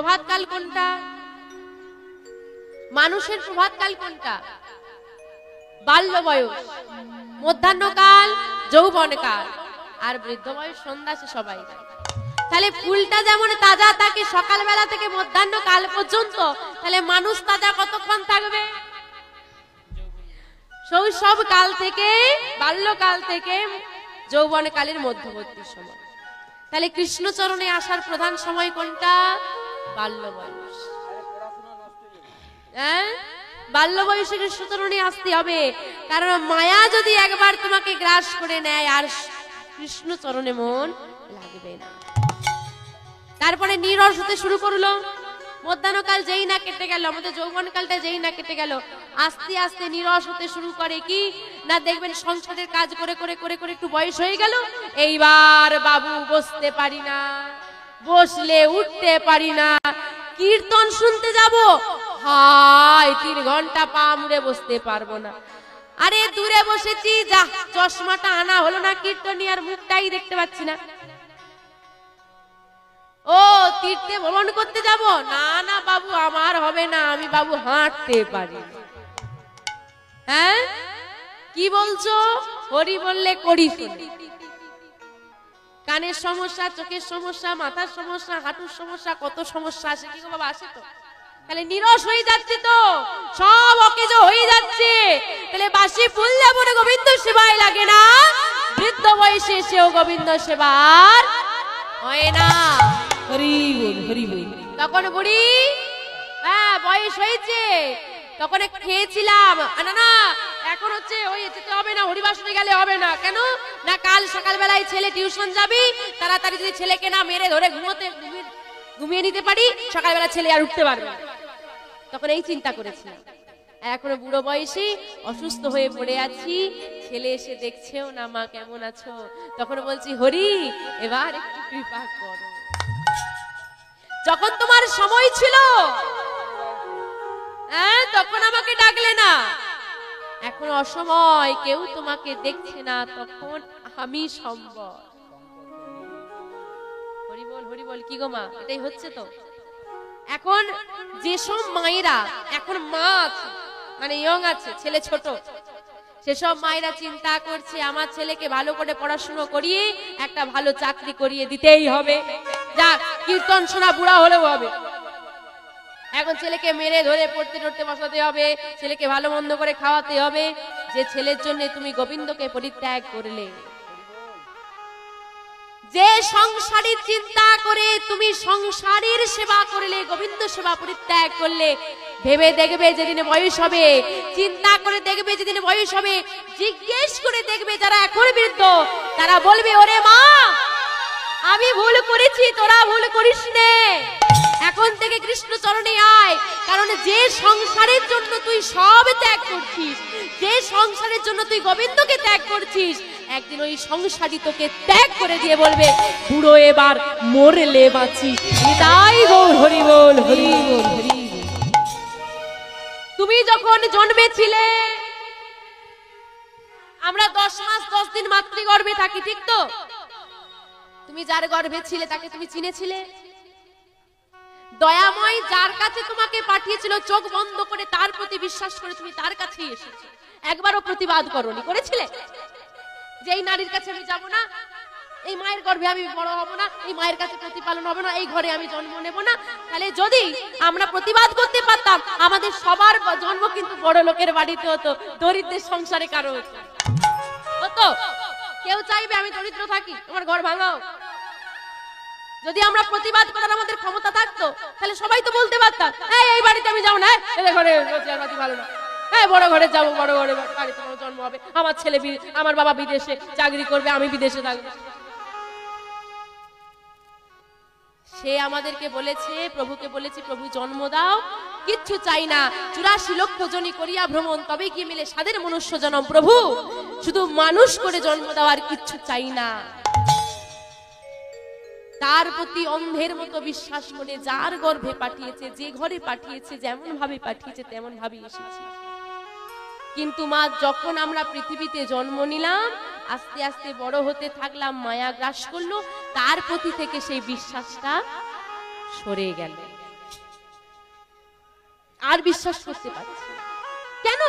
প্রভাতকাল কোনটা? মানুষের প্রভাতকাল কোনটা? বাল্য বয়স, মধ্যাহ্নকাল যৌবনকাল, আর বৃদ্ধ বয়স সন্ধ্যা সবাই। তাহলে ফুলটা যেমন তাজা থাকে সকালবেলা থেকে মধ্যাহ্নকাল পর্যন্ত, তাহলে মানুষ তাজা কতক্ষণ থাকবে? শৈশব কাল থেকে, বাল্যকাল থেকে যৌবনকালের মধ্যবর্তী সময়। তাহলে কৃষ্ণচরণে আসার প্রধান সময় কোনটা? বাল্য বয়স। বাল্য বয়সে কৃষ্ণচরণে আসতে হবে, কারণ মায়া যদি একবার তোমাকে গ্রাস করে নেয় আর কৃষ্ণচরণে মন লাগবে না। তারপরে নিরস হতে শুরু করলো, মধ্যাহ্নকাল যেই না কেটে গেল, আমাদের যৌবনকালটা যেই না কেটে গেল, আস্তে আস্তে নিরস হতে শুরু করে। কি না, দেখবেন সংসারের কাজ করে করে করে করে একটু বয়স হয়ে গেল, এইবার বাবু বসতে পারি না, বসলে উঠতে পারি না, কীর্তন শুনতে যাব, হায় 3 ঘন্টা পা মুড়ে বসতে পারবো না। আরে দূরে বসেছি, যা চশমাটা আনা হলো না, কীর্তনী আর মুখটাই দেখতে পাচ্ছি না। ও তীর্থে ভ্রমণ করতে যাব, না না বাবু আমার হবে না, আমি বাবু হাঁটতে পারি। হ্যাঁ কি বলছো? হরি বললে করি শুনি। কানের সমস্যা, চোখের সমস্যা, মাথার সমস্যা, হাঁটুর সমস্যা, কত সমস্যা আসে। কি গো বাবা, আসে তো? তাহলে নিরস হয়ে যাচ্ছে, তো সব অকেজো হয়ে যাচ্ছে। তাহলে বাসি ফুল যেমন গোবিন্দ সেবায় লাগে না, বৃদ্ধ বয়সে সেও গোবিন্দ সেবার হয় না। হরি বল, হরি বল। তখন বুড়ি, হ্যাঁ বয়স হয়েছে, তখন খেয়েছিলাম, না না এখন হচ্ছে ওই যেতে হবে না, হরিবাসনে গেলে হবে না। কেন না, কাল সকালবেলায় ছেলে টিউশন যাবি, তাড়াতাড়ি যদি ছেলেকে না মেরে ধরে ঘুমিয়ে নিতে পারি, সকালবেলা ছেলে আর উঠতে পারবে না। তখন এই চিন্তা করেছিলাম। এখনো বুড়ো বয়সে অসুস্থ হয়ে পড়ে আছি, ছেলে এসে দেখছেও না মা কেমন আছো, তখন বলছি হরি এবার একটু কৃপা করো। যখন তোমার সময় ছিল তখন আমাকে ডাকলে না, এখন অসময়, কেউ তোমাকে দেখছে না, তখন আমি সম্ভব। হরি বল, হরি বল। কি গো মা, এটাই হচ্ছে তো। এখন যেসব মায়েরা এখন মা আছে, মানে ইয়ং আছে, ছেলে ছোট, সেসব মায়েরা চিন্তা করছে আমার ছেলেকে ভালো করে পড়াশোনা করিয়ে একটা ভালো চাকরি করিয়ে দিতেই হবে, যা কীর্তন শোনা বুড়া হলেও হবে। এখন ছেলেকে মেরে ধরে পড়তে টড়তে বসাতে হবে, ছেলেকে ভালো মন্দ করে খাওয়াতে হবে। যে ছেলের জন্য তুমি গোবিন্দকে পরিত্যাগ করলে, যে সংসারের চিন্তা করে তুমি সংসারের সেবা করলে, গোবিন্দ সেবা পরিত্যাগ করলে, ভেবে দেখবে যেদিন বয়স হবে, চিন্তা করে দেখবে যেদিন বয়স হবে, জিজ্ঞেস করে দেখবে যারা এখন বৃদ্ধ, তারা বলবে ওরে মা আমি ভুল করেছি, তোরা ভুল করিস নে, এখন থেকে কৃষ্ণ চরণে আয়। কারণ যে সংসারের জন্য তুই সব ত্যাগ করছিস, যে সংসারের জন্য তুই গোবিন্দকে ত্যাগ করছিস, একদিন ওই সংসারই তোকে ত্যাগ করে দিয়ে বলবে বুড়ো এবার মরলে বাঁচি। তাই গৌর হরি বল, হরি বল, হরি বল। তুমি যখন জন্মেছিলে, আমরা 10 মাস 10 দিন মাতৃগর্ভে থাকি, ঠিক তো? তুমি যার গর্ভে ছিলে তাকে তুমি চিনেছিলে? দয়াময় যার কাছে তোমাকে পাঠিয়েছিল, চোখ বন্ধ করে তার প্রতি বিশ্বাস করে তুমি তার কাছেই এসেছো, একবারও প্রতিবাদ করনি, করেছিলে? যে এই নারীর কাছে আমি যাব না, এই মায়ের গর্ভে আমি বড় হব না, এই মায়ের কাছে প্রতিপালন হব না, এই ঘরে আমি জন্ম নেব না। তাহলে যদি আমরা প্রতিবাদ করতে পারতাম, আমাদের সবার জন্ম কিন্তু বড় লোকের বাড়িতে হতো, দরিদ্রের সংসারে কারো হতো। কেউ চাইবে আমি দরিদ্র থাকি, তোমার ঘর ভাঙাও? যদি আমরা প্রতিবাদ করার আমাদের ক্ষমতা থাকতো, তাহলে সবাই তো বলতে পারতাম এই বাড়িতে আমি যাবো না, এদের ঘরে ভালো না, বড় ঘরে যাবো, বড় ঘরে বাড়িতে জন্ম হবে, আমার ছেলে, আমার বাবা বিদেশে চাকরি করবে, আমি বিদেশে থাকবো। সে আমাদেরকে বলেছে, প্রভুকে বলেছে প্রভু জন্ম দাও, কিচ্ছু চাই না, 84 লক্ষ জনি করিয়া ভ্রমণ, তবে কি মিলে সাদের মনুষ্য জন্ম, প্রভু শুধু মানুষ করে জন্ম দেওয়ার কিচ্ছু চাই না। তার প্রতি অন্ধের মতো বিশ্বাস করে যার গর্ভে পাঠিয়েছে, যে ঘরে পাঠিয়েছে, যেমন ভাবে পাঠিয়েছে তেমন ভাবে এসেছি। কিন্তু মা যখন আমরা পৃথিবীতে জন্ম নিলাম, আস্তে আস্তে বড় হতে থাকলাম, মায়া গ্রাস করলো, তার প্রতি থেকে সেই বিশ্বাসটা সরে গেল। আর বিশ্বাস করতে পারছি না। কেন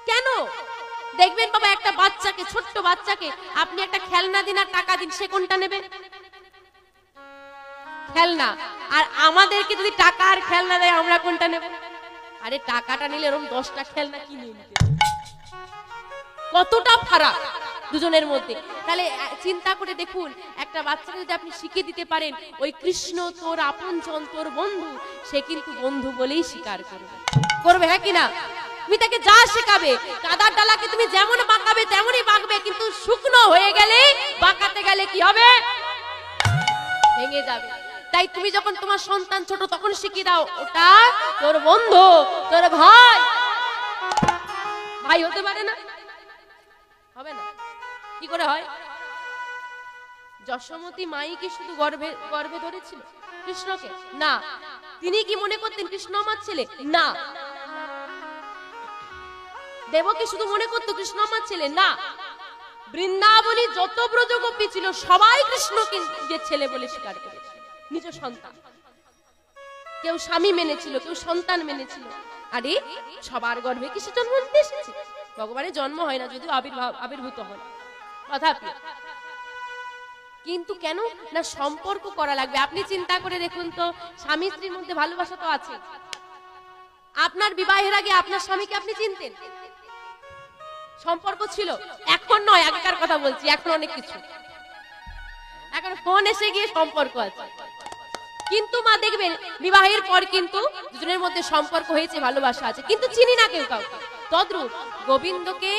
কেন? দেখবেন বাবা, একটা বাচ্চাকে, ছোট্ট বাচ্চাকে আপনি একটা খেলনা দিন আর টাকা দিন, সে কোনটা নেবে? খেলনা। আর আমাদেরকে যদি টাকা আর খেলনা দেয়, আমরা কোনটা নেব? আরে টাকাটা নিলে এরকম 10টা খেলনা কিনে নিতে। কতটা ফারাক দুজনের মধ্যে। তাহলে চিন্তা করে দেখুন, একটা বাচ্চাকে যদি আপনি শিখিয়ে দিতে পারেন ওই কৃষ্ণ তোর আপনজন, তোর বন্ধু, সে কিন্তু বন্ধু বলেই স্বীকার করবে, হ্যাঁ কিনা? তুমি তাকে যা শেখাবে, কাদার ডালাকে তুমি যেমন বাঁকাবে তেমনই বাঁকবে, কিন্তু শুকনো হয়ে গেলে, বাঁকাতে গেলে কি হবে? ভেঙে যাবে। তাই তুমি যখন তোমার সন্তান ছোট, তখন শিখিয়ে দাও ওটা তোর বন্ধু, তোর ভাই। ভাই হতে পারে না? হবে না। কি করে হয়? যশোমতী মাই কি শুধু গর্ভে ধরেছিল কৃষ্ণকে? না। তিনি কি মনে করতেন কৃষ্ণ আমার ছেলে? না। দেবকী শুধু মনে করতো কৃষ্ণ আমার ছেলে? না। বৃন্দাবনী যত ব্রজগোপী ছিল সবাই কৃষ্ণকে নিজের ছেলে বলে স্বীকার করেছে, নিজ সন্তান। কেউ স্বামী মেনেছিল, কেউ সন্তান মেনেছিল। আরে সবার গর্ভে কি সে জন্ম নিতে এসেছে? ভগবানের জন্ম হয় না, যদিও আবির্ভূত হয়, তথাপি। কিন্তু কেন না, সম্পর্ক করা লাগবে। আপনি চিন্তা করে দেখুন তো, স্বামী স্ত্রীর মধ্যে ভালোবাসা তো আছে। আপনার বিবাহের আগে আপনার স্বামীকে আপনি চিনতেন? সম্পর্ক ছিল? এখন নয়, আগেকার কথা বলছি। এখন অনেক কিছু, এখন ফোন এসে গিয়ে সম্পর্ক আছে। কিন্তু মা দেখবেন বিবাহের পর কিন্তু দুজনের মধ্যে সম্পর্ক হয়েছে, ভালোবাসা আছে, কিন্তু চিনি না কেউ কাউকে। তদ্রূপ গোবিন্দকে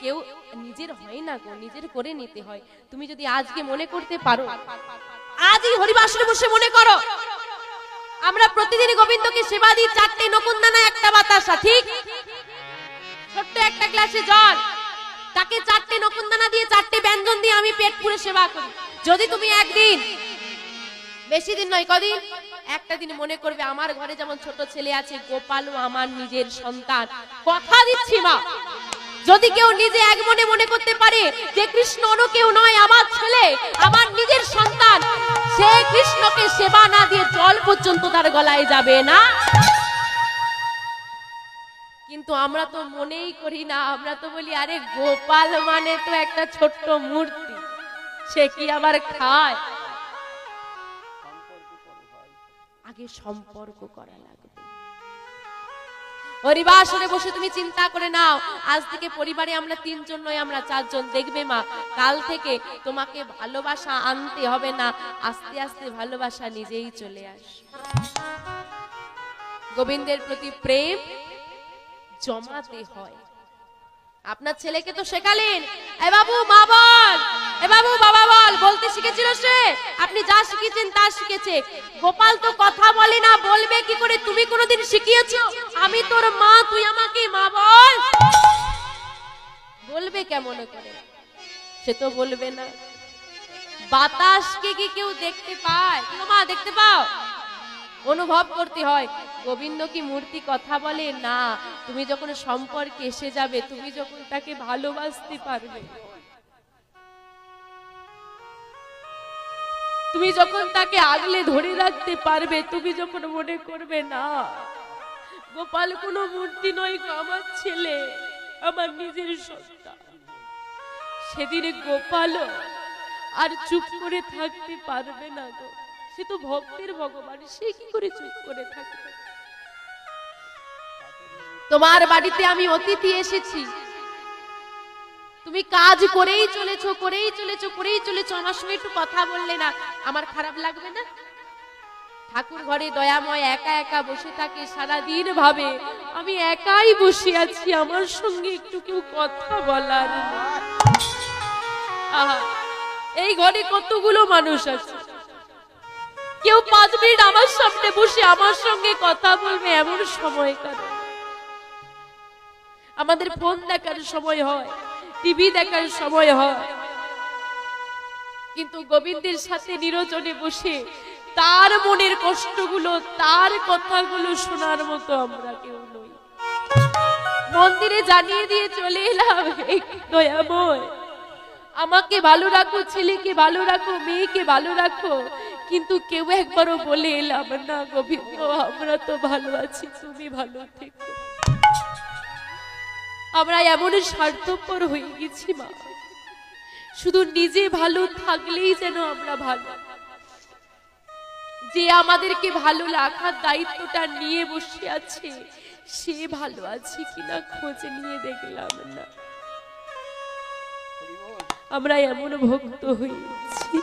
কেউ নিজের হয় না গো, নিজের করে নিতে হয়। তুমি যদি আজকে মনে করতে পারো, আজই হরিবাসরে বসে মনে করো, আমরা প্রতিদিন গোবিন্দকে সেবা দিই 4টে নকুন্দানা, একটা বাতাসা, ঠিক? ছোট্ট একটা গ্লাসে জল, তাকে 4টে নকুন্দানা দিয়ে, 4টে ব্যঞ্জন দিয়ে আমি পেট পুরে সেবা করি। যদি তুমি একদিন, বেশি দিন নয়, কদিন, একটা দিন মনে করবে আমার ঘরে যেমন ছোট ছেলে আছে, গোপালও আমার নিজের সন্তান, কথা দিচ্ছি মা, যদি কেউ নিজে এক মনে মনে করতে পারে যে কৃষ্ণ অন্য কেউ নয়, আমার ছেলে, আমার নিজের সন্তান, সে কৃষ্ণকে সেবা না দিয়ে জল পর্যন্ত তার গলায় যাবে না। কিন্তু আমরা তো মনেই করি না, আমরা তো বলি আরে গোপাল মানে তো একটা ছোট্ট মূর্তি, সে কি আবার খায়? আগে সম্পর্ক করা লাগবে। হরিবাসরে বসে তুমি চিন্তা করে নাও, আজ থেকে পরিবারে আমরা 3 জন নয়, আমরা 4 জন। দেখবে মা, কাল থেকে তোমাকে ভালোবাসা আনতে হবে না, আস্তে আস্তে ভালোবাসা নিজেই চলে আসবে। গোবিন্দের প্রতি প্রেম জমাতে হয়। আপনার ছেলেকে তো শেখালেন, এ বাবু মা বল, এ বাবু বাবা বল, বলতে শিখেছিল সে। আপনি যা শিখেছেন তা শিখেছে। গোপাল তো কথা বলে না, বলবে কি করে? তুমি কোনোদিন শিখিয়েছো আমি তোর মা, তুই আমাকে মা বল? বলবে কেমন করে? সে তো বলবে না। বাতাসকে কি কেউ দেখতে পায়? মা দেখতে পাও? অনুভব করতে হয়। গোবিন্দ কি মূর্তি কথা বলে? না। তুমি যখন সম্পর্কে এসে যাবে, তুমি যখন তাকে ভালোবাসতে পারবে, তুমি যখন তাকে আগলে ধরে রাখতে পারবে, তুমি যখন মনে করবে না গোপাল কোনো মূর্তি নয় গো, আমার ছেলে, আমার নিজের সন্তান, সেদিন গোপাল আর চুপ করে থাকতে পারবে না গো। সে তো ভক্তের ভগবান, সে কি করে চুপ করে থাকবে? তোমার বাড়িতে আমি অতিথি এসেছি, তুমি কাজ করেই চলেছো, করেই চলেছো, করেই চলেছো, আমার সঙ্গে একটু কথা বললে না, আমার খারাপ লাগবে না? ঠাকুর ঘরে দয়াময় একা একা বসে থাকে, সারাদিন ভাবে আমি একাই বসে আছি, আমার সঙ্গে একটু কেউ কথা বলার না। আহা, এই ঘরে কতগুলো মানুষ আছে, কেউ 5 মিনিট আমার সামনে বসে আমার সঙ্গে কথা বলবে এমন সময় কার? আমাদের ফোন দেখার সময় হয়, টিভি দেখার সময় হয়, কিন্তু গোবিন্দের সাথে নিরজনে বসে তার মনের কষ্টগুলো, তার কথাগুলো শোনার মতো আমরা কেউ নই। মন্দিরে জানিয়ে দিয়ে চলে এলাম, দয়াময় আমাকে ভালো রাখো, ছেলেকে ভালো রাখো, মেয়েকে ভালো রাখো, কিন্তু কেউ একবারও বলে এলাম না গোবিন্দ আমরা তো ভালো আছি, তুমি ভালো থেকো। আমরা এমন স্বার্থপর হয়ে গেছি মা, শুধু নিজে ভালো থাকলেই যেন আমরা ভালো। যে আমাদেরকে ভালো রাখার দায়িত্বটা নিয়ে বসে আছে সে ভালো আছে কিনা খোঁজ নিয়ে দেখলাম না। আমরা এমন ভক্ত হয়েছি।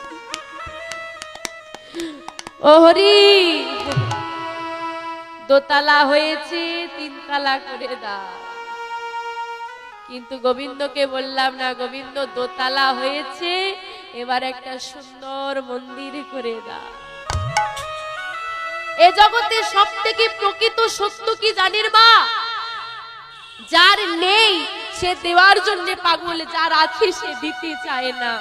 ও হরি, দোতলা হয়েছে তিনতলা করে দাও। কিন্তু গোবিন্দকে বললাম না, গোবিন্দ দোতলা হয়েছে এবার একটা সুন্দর মন্দির করে দাও। এ জগতে সব থেকে প্রকৃত সত্য কি জানির মা? যার নেই সে দেওয়ার জন্য পাগল, যার আছে সে দিতে চায় না।